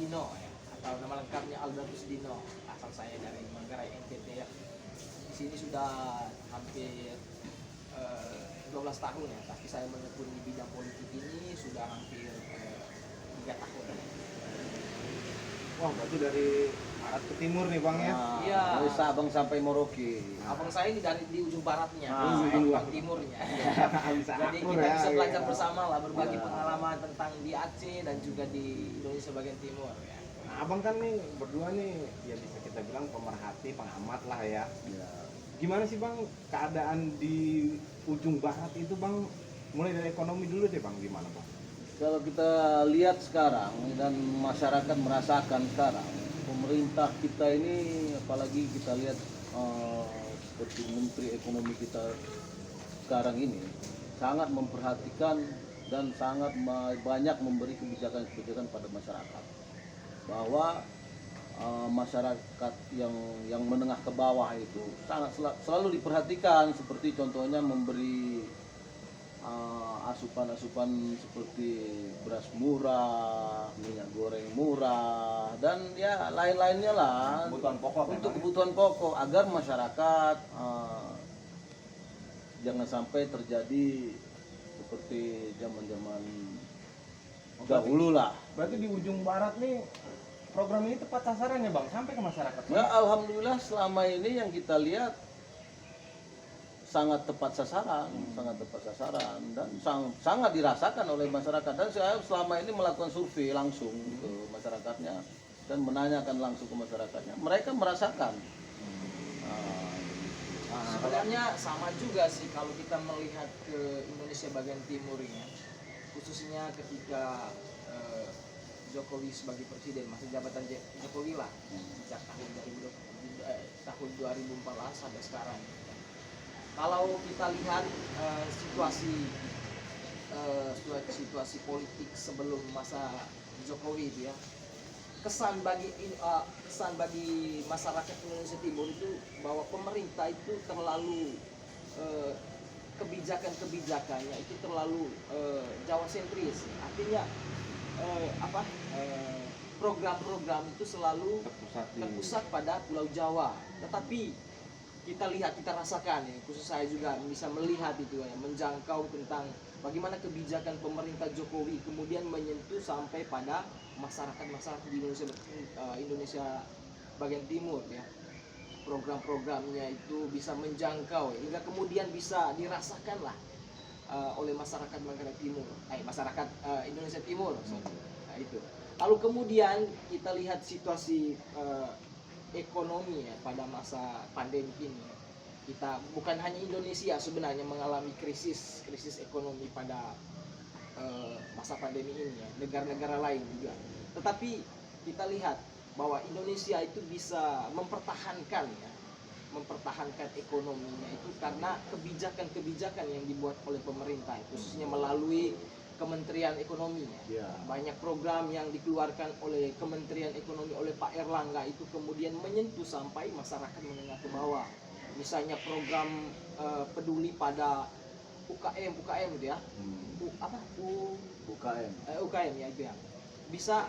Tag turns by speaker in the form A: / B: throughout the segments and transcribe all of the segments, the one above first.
A: Dino ya, atau nama lengkapnya Albertus Dino. Asal saya dari Manggarai NTT ya. Di sini sudah hampir 12 tahun ya, tapi saya menekuni bidang politik ini sudah hampir 3 tahun.
B: Wah, berarti dari barat ke timur nih Bang ya?
A: Iya.
C: Dari Sabang sampai Merauke.
A: Abang saya ini dari di ujung baratnya,
C: Ah,
A: ujung timurnya. Jadi
B: akur
A: kita
B: ya,
A: bisa belajar
B: iya.
A: bersama lah, berbagi
C: Iya.
A: pengalaman tentang di Aceh dan juga di Indonesia bagian timur ya.
B: Nah, Abang kan nih berdua nih ya bisa kita bilang pemerhati, pengamat lah ya.
C: Ya.
B: Gimana sih Bang keadaan di ujung barat itu Bang? Mulai dari ekonomi dulu deh Bang, gimana Bang?
C: Kalau kita lihat sekarang dan masyarakat merasakan sekarang, pemerintah kita ini, apalagi kita lihat seperti Menteri Ekonomi kita sekarang ini, sangat memperhatikan dan sangat banyak memberi kebijakan-kebijakan pada masyarakat. Bahwa masyarakat yang menengah ke bawah itu sangat selalu diperhatikan, seperti contohnya memberi asupan-asupan seperti beras murah, minyak goreng murah, dan ya lain-lainnya lah
B: Kebutuhan pokok
C: untuk
B: memang,
C: kebutuhan pokok agar masyarakat jangan sampai terjadi seperti zaman-zaman dahulu lah.
B: Berarti di ujung barat nih program ini tepat sasaran ya Bang, sampai ke masyarakat.
C: Ya alhamdulillah selama ini yang kita lihat sangat tepat sasaran, dan sangat dirasakan oleh masyarakat. Dan saya selama ini melakukan survei langsung ke masyarakatnya dan menanyakan langsung ke masyarakatnya. Mereka merasakan.
A: Sebenarnya sama juga sih kalau kita melihat ke Indonesia bagian timur ini, khususnya ketika Jokowi sebagai presiden, masa jabatan Jokowi lah sejak tahun 2014 sampai sekarang. Kalau kita lihat situasi politik sebelum masa Jokowi itu ya, kesan bagi masyarakat Indonesia Timur itu bahwa pemerintah itu terlalu kebijakannya itu terlalu Jawa sentris. Artinya program-program itu selalu terpusat pada Pulau Jawa. Tetapi kita lihat, kita rasakan ya, khusus saya juga bisa melihat itu ya, menjangkau tentang bagaimana kebijakan pemerintah Jokowi kemudian menyentuh sampai pada masyarakat di Indonesia bagian timur ya. Program-programnya itu bisa menjangkau ya, hingga kemudian bisa dirasakan lah oleh masyarakat Manggarai Timur, masyarakat Indonesia Timur. Nah, itu. Lalu kemudian kita lihat situasi ekonomi ya pada masa pandemi ini. Kita bukan hanya Indonesia sebenarnya mengalami krisis ekonomi pada masa pandemi ini ya, negara-negara lain juga. Tetapi kita lihat bahwa Indonesia itu bisa mempertahankan ekonominya itu karena kebijakan-kebijakan yang dibuat oleh pemerintah, khususnya melalui Kementerian Ekonomi ya. Banyak program yang dikeluarkan oleh Kementerian Ekonomi oleh Pak Erlangga itu kemudian menyentuh sampai masyarakat menengah ke bawah. Misalnya program peduli pada UKM itu ya. UKM ya itu ya. Bisa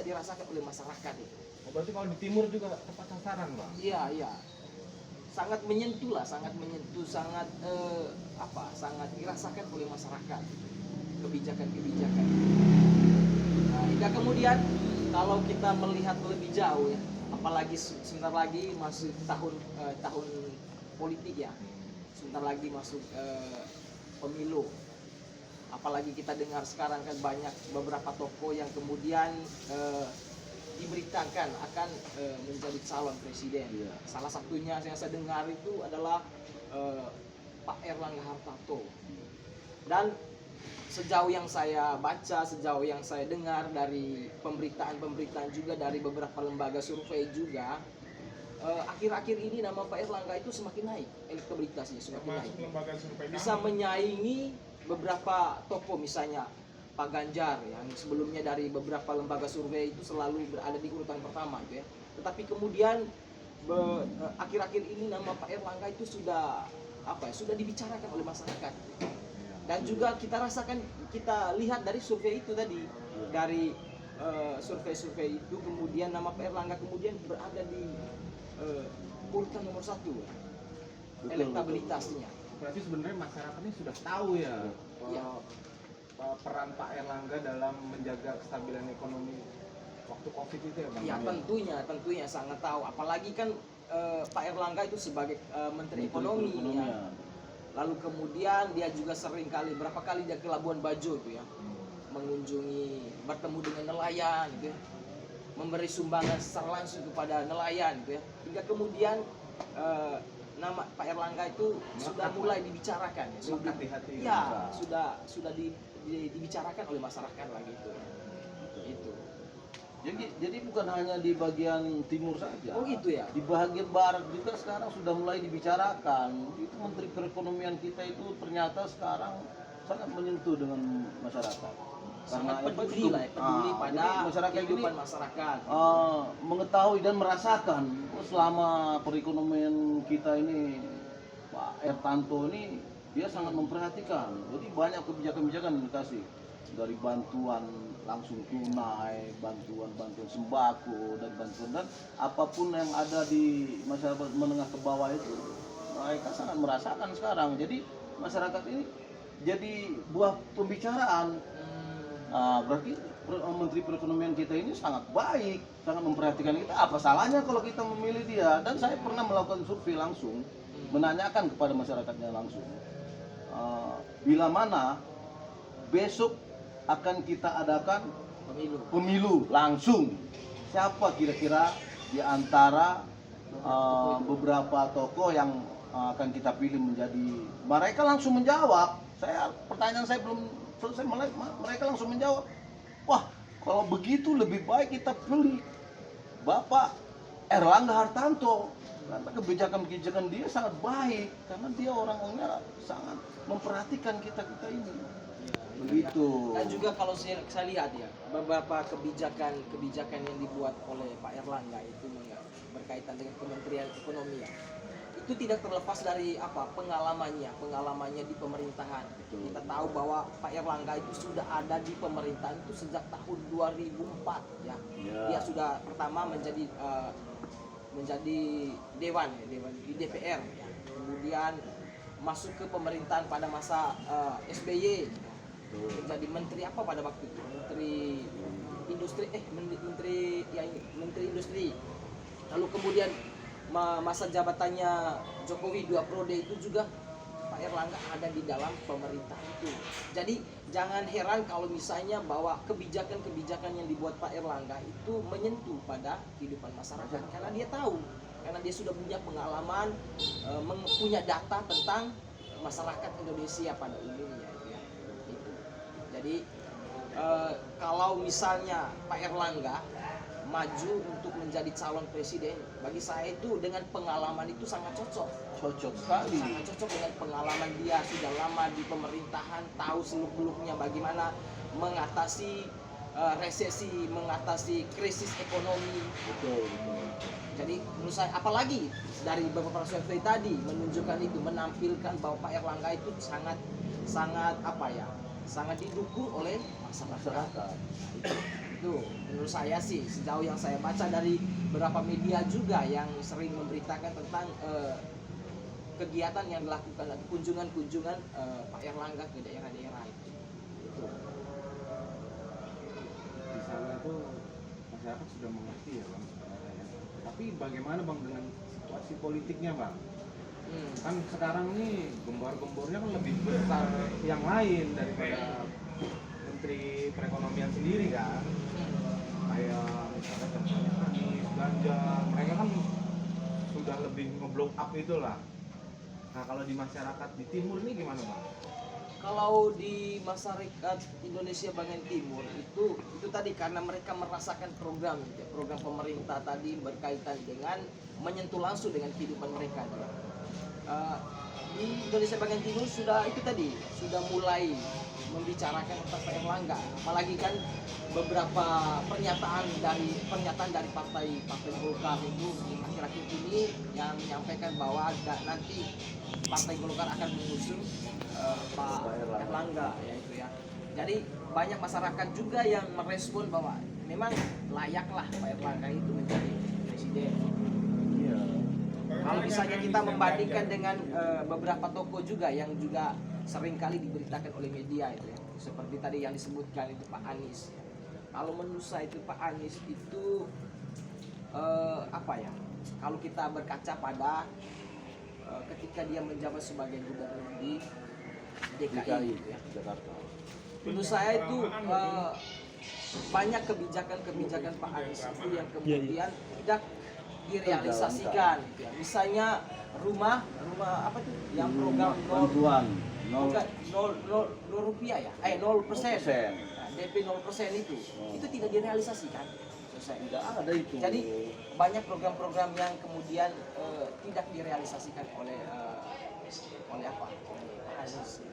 A: dirasakan oleh masyarakat itu.
B: Berarti kalau di timur juga tepat sasaran Bang?
A: Iya. Sangat menyentuh, sangat dirasakan oleh masyarakat kebijakan. Nah, hingga kemudian kalau kita melihat lebih jauh ya, apalagi sebentar lagi masuk tahun politik ya, sebentar lagi masuk pemilu. Apalagi kita dengar sekarang kan banyak beberapa tokoh yang kemudian diberitakan akan menjadi calon presiden. Salah satunya yang saya dengar itu adalah Pak Erlangga Hartarto. Dan sejauh yang saya baca, sejauh yang saya dengar dari pemberitaan juga dari beberapa lembaga survei juga, akhir-akhir ini nama Pak Erlangga itu semakin naik, elektabilitasnya semakin naik. Bisa menyaingi beberapa tokoh, misalnya Pak Ganjar yang sebelumnya dari beberapa lembaga survei itu selalu berada di urutan pertama gitu ya. Tetapi kemudian akhir-akhir ini nama Pak Erlangga itu sudah dibicarakan oleh masyarakat. Dan juga kita rasakan, kita lihat dari survei itu tadi, dari survei-survei itu kemudian nama Pak Erlangga kemudian berada di urutan nomor 1 elektabilitasnya.
B: Berarti sebenarnya masyarakat ini sudah tahu ya,
A: Iya.
B: Peran Pak Erlangga dalam menjaga kestabilan ekonomi waktu COVID itu ya Bang?
A: Ya tentunya sangat tahu. Apalagi kan Pak Erlangga itu sebagai Menteri Ekonomi ya. Lalu kemudian dia juga sering kali, berapa kali dia ke Labuan Bajo itu ya, mengunjungi, bertemu dengan nelayan gitu ya, memberi sumbangan secara langsung kepada nelayan gitu ya. Hingga kemudian nama Pak Erlangga itu sudah mulai dibicarakan ya.
B: Melekat di hati.
A: Ya, sudah dibicarakan oleh masyarakat lah gitu. Itu.
C: Jadi bukan hanya di bagian timur saja.
A: Oh gitu ya.
C: Di bagian barat juga sekarang sudah mulai dibicarakan. Itu Menteri Perekonomian kita itu ternyata sekarang sangat menyentuh dengan masyarakat.
A: Sangat
C: Karena
A: peduli lah, peduli pada
C: jadi masyarakat
A: kehidupan
C: ini
A: masyarakat.
C: Mengetahui dan merasakan selama perekonomian kita ini Pak Ertanto ini dia sangat memperhatikan. Jadi banyak kebijakan-kebijakan yang dikasih, dari bantuan langsung tunai, bantuan sembako dan apapun yang ada di masyarakat menengah ke bawah itu mereka sangat merasakan sekarang. Jadi masyarakat ini jadi buah pembicaraan. Berarti Menteri Perekonomian kita ini sangat baik, sangat memperhatikan kita. Apa salahnya kalau kita memilih dia? Dan saya pernah melakukan survei langsung, menanyakan kepada masyarakatnya langsung, bila mana besok akan kita adakan pemilu langsung, siapa kira-kira di antara beberapa tokoh yang akan kita pilih menjadi? Mereka langsung menjawab. Pertanyaan saya belum selesai, mereka langsung menjawab, wah kalau begitu lebih baik kita pilih Bapak Erlangga Hartanto, karena kebijakan-kebijakan dia sangat baik, karena dia orang-orangnya sangat memperhatikan kita ini. Begitu.
A: Dan juga kalau saya lihat ya, beberapa kebijakan yang dibuat oleh Pak Erlangga itu berkaitan dengan Kementerian Ekonomi ya, itu tidak terlepas dari pengalamannya di pemerintahan.
C: Betul.
A: Kita tahu bahwa Pak Erlangga itu sudah ada di pemerintahan itu sejak tahun 2004 ya. Dia sudah pertama menjadi dewan di DPR ya. Kemudian masuk ke pemerintahan pada masa SBY. Menjadi menteri apa pada waktu itu? Menteri Industri. Lalu kemudian masa jabatannya Jokowi 2 periode itu juga Pak Erlangga ada di dalam pemerintah itu. Jadi jangan heran kalau misalnya bahwa kebijakan-kebijakan yang dibuat Pak Erlangga itu menyentuh pada kehidupan masyarakat, karena dia tahu, karena dia sudah punya pengalaman, punya data tentang masyarakat Indonesia pada umumnya ya. Itu. Jadi kalau misalnya Pak Erlangga maju untuk menjadi calon presiden, bagi saya itu dengan pengalaman itu sangat cocok sekali, sangat cocok dengan pengalaman dia sudah lama di pemerintahan, tahu seluk-beluknya bagaimana mengatasi resesi, mengatasi krisis ekonomi.
C: Betul.
A: Jadi menurut saya, apalagi dari beberapa survei tadi menunjukkan itu, menampilkan bahwa Pak Erlangga itu sangat didukung oleh masyarakat. Itu menurut saya sih, sejauh yang saya baca dari beberapa media juga yang sering memberitakan tentang kegiatan yang dilakukan atau kunjungan Pak Erlangga ke daerah-daerah itu.
B: Di sana tuh masyarakat sudah mengerti ya Bang sebenarnya ya. Tapi bagaimana Bang dengan situasi politiknya Bang? Kan sekarang nih gembor-gembornya kan lebih besar yang lain daripada Menteri Perekonomian sendiri kan. Kayak misalnya contohnya Anies, Ganjar, mereka kan sudah lebih ngeblow up itulah. Nah kalau di masyarakat di timur ini gimana Bang?
A: Kalau di masyarakat Indonesia bagian timur itu tadi karena mereka merasakan program pemerintah tadi berkaitan dengan menyentuh langsung dengan kehidupan mereka. Di Indonesia bagian timur sudah mulai membicarakan tentang Pak Erlangga, apalagi kan beberapa pernyataan dari partai Golkar itu akhir-akhir ini yang menyampaikan bahwa nanti Partai Golkar akan mengusung Pak Erlangga ya itu ya. Jadi banyak masyarakat juga yang merespon bahwa memang layaklah Pak Erlangga itu menjadi presiden.
C: Iya.
A: Kalau misalnya kita membandingkan dengan beberapa tokoh juga yang juga sering kali diberitakan oleh media itu ya, seperti tadi yang disebutkan itu Pak Anies. Kalau menurut saya itu Pak Anies itu apa ya? Kalau kita berkaca pada ketika dia menjabat sebagai gubernur di DKI gitu ya.
C: Jakarta.
A: Menurut saya itu banyak kebijakan-kebijakan Pak Anies itu yang kemudian tidak direalisasikan gitu ya. Misalnya rumah apa tuh yang program
C: Bantuan
A: nol rupiah ya, 0%. Nah, DP 0% itu tidak direalisasikan. Selesai.
C: Tidak ada itu.
A: Jadi banyak program-program yang kemudian tidak direalisasikan oleh apa? Oleh Pak Anies.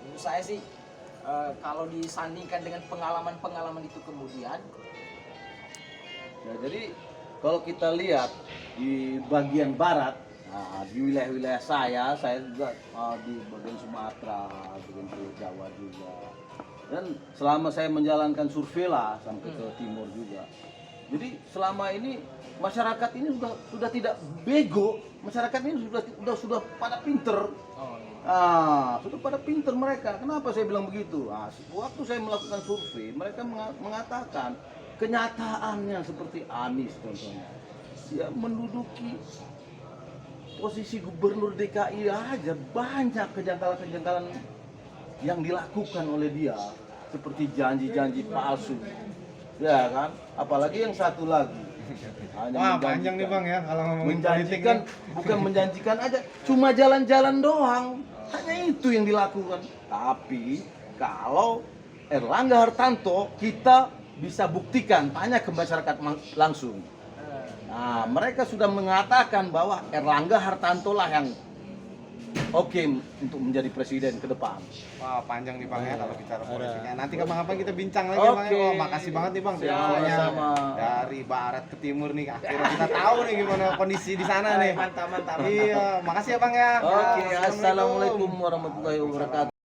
A: Menurut saya sih kalau disandingkan dengan pengalaman-pengalaman itu kemudian,
C: Ya, jadi kalau kita lihat di bagian barat, nah, di wilayah-wilayah saya juga di bagian Sumatera, bagian Pulau Jawa juga. Dan selama saya menjalankan survei lah sampai ke timur juga. Jadi selama ini masyarakat ini sudah tidak bego, masyarakat ini sudah pada pinter. Sudah pada pinter mereka. Kenapa saya bilang begitu? Waktu saya melakukan survei, mereka mengatakan kenyataannya seperti Anies contohnya. Dia menduduki posisi gubernur DKI aja banyak kejanggalan-kejanggalan yang dilakukan oleh dia, seperti janji-janji palsu. Ya kan? Apalagi yang satu lagi.
B: Wah, panjang nih Bang ya kalau ngomongin politik
C: Menjanjikan,
B: nih.
C: bukan menjanjikan aja, cuma jalan-jalan doang. Hanya itu yang dilakukan. Tapi kalau Erlangga Hartarto kita bisa buktikan, tanya ke masyarakat langsung. Nah, mereka sudah mengatakan bahwa Erlangga Hartarto lah yang oke untuk menjadi presiden ke depan.
B: Wah, panjang nih Bang ya kalau bicara politiknya. Nanti kapan-kapan kita bincang lagi Bang. Wah, makasih banget nih Bang infonya.
C: Sama-sama.
B: Dari barat ke timur nih. Akhirnya kita tahu nih gimana kondisi di sana nih.
A: mantap.
B: Iya, makasih ya Bang ya.
C: Oke, assalamualaikum warahmatullahi wabarakatuh.